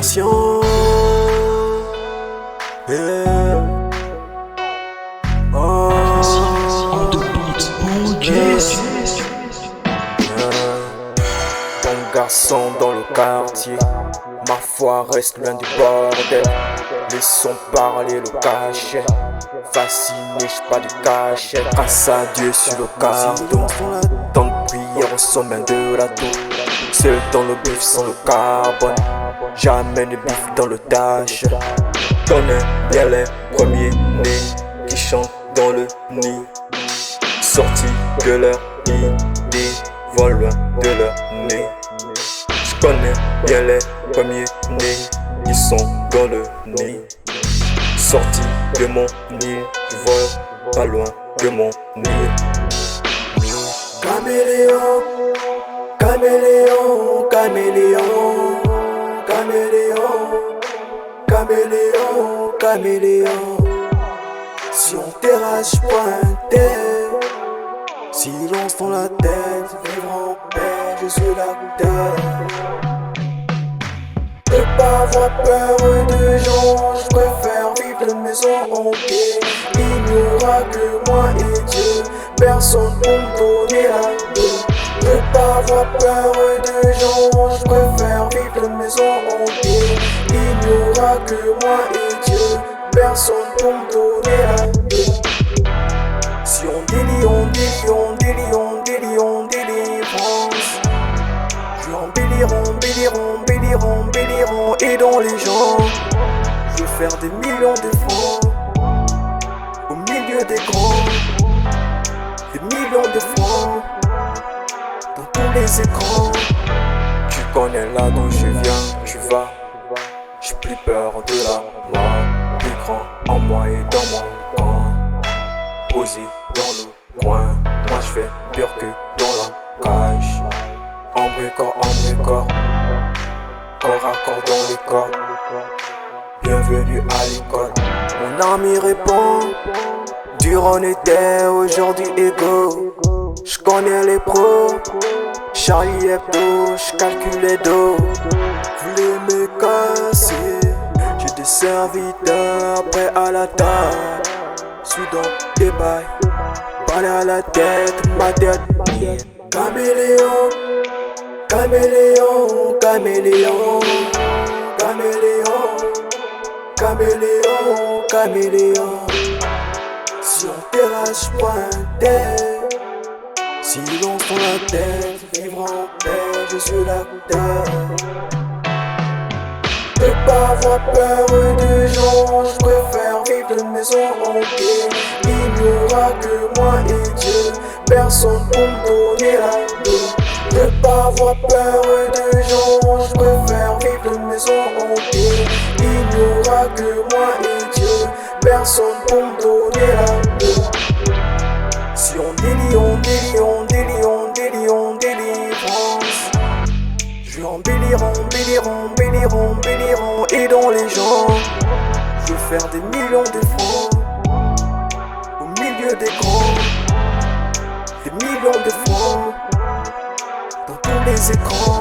conscient. Yeah. Oh. On the beat, oh yes. Bon garçon dans le quartier, ma foi reste loin du bordel. Laissons parler le cachet. Fasciné, j'suis pas du cachet. Grâce à Dieu sur le carton. Tant de prière au sommet de la tour. Seul dans le bif sans le carbone. Jamais de bif dans le tâche. Connais bien les premiers nés qui chantent dans le nid. Sortis de leur idée, volent loin de leur nez. J'connais bien les premiers nés qui sont dans le nid. Sortis de mon nid, j'vole pas loin de mon nid. Caméléon, caméléon, caméléon, caméléon, caméléon, caméléon. Si on terrasse, pointé. Silence dans la tête, vivre en paix, je suis la tête. Ne pas avoir peur de gens, je préfère vivre de maison en paix. Il n'y aura que moi et Dieu, personne pour me donner la paix. Ne pas avoir peur de gens, je préfère vivre de maison en paix. Il n'y aura que moi et Dieu, personne pour me donner la paix. Si on délie, on délie, on délie, on délie, on délivrance. Je en béliront, aidons les gens. Je veux faire des millions de francs au milieu des grands. Des millions de francs dans tous les écrans. Tu connais là d'où je viens, tu vas. J'ai plus peur de la mort. Plus grand en moi et dans mon camp. Posé dans le coin, moi je fais pire que dans la cage. Embré-corps, corps à corps dans le corps. Bienvenue à l'école. Mon ami répond, dur on était, aujourd'hui égaux. J'connais les pros, Charlie Hebdo, j'calcule les dos. Voulez me casser, j'ai des serviteurs prêts à la table. Suis dans des bails, balle à la tête, ma tête. Caméléon, caméléon, caméléon, caméléon, caméléon, caméléon. Si on terrasse, pointé. Silence dans la tête, vivre en paix, je suis la tête. Ne pas avoir peur de gens, je préfère vivre de maison en paix. Il n'y aura que moi et Dieu, personne pour me donner la paix. Ne pas avoir peur de gens, je préfère vivre de maison en paix. Il n'y aura que moi et Dieu, personne pour me donner la paix. Si on délie, on délie, on délie, on délie, on délivrance. Je veux embelliront, aidons les gens. Je veux faire des millions de francs au milieu des grands. Des millions de francs dans tous les écrans.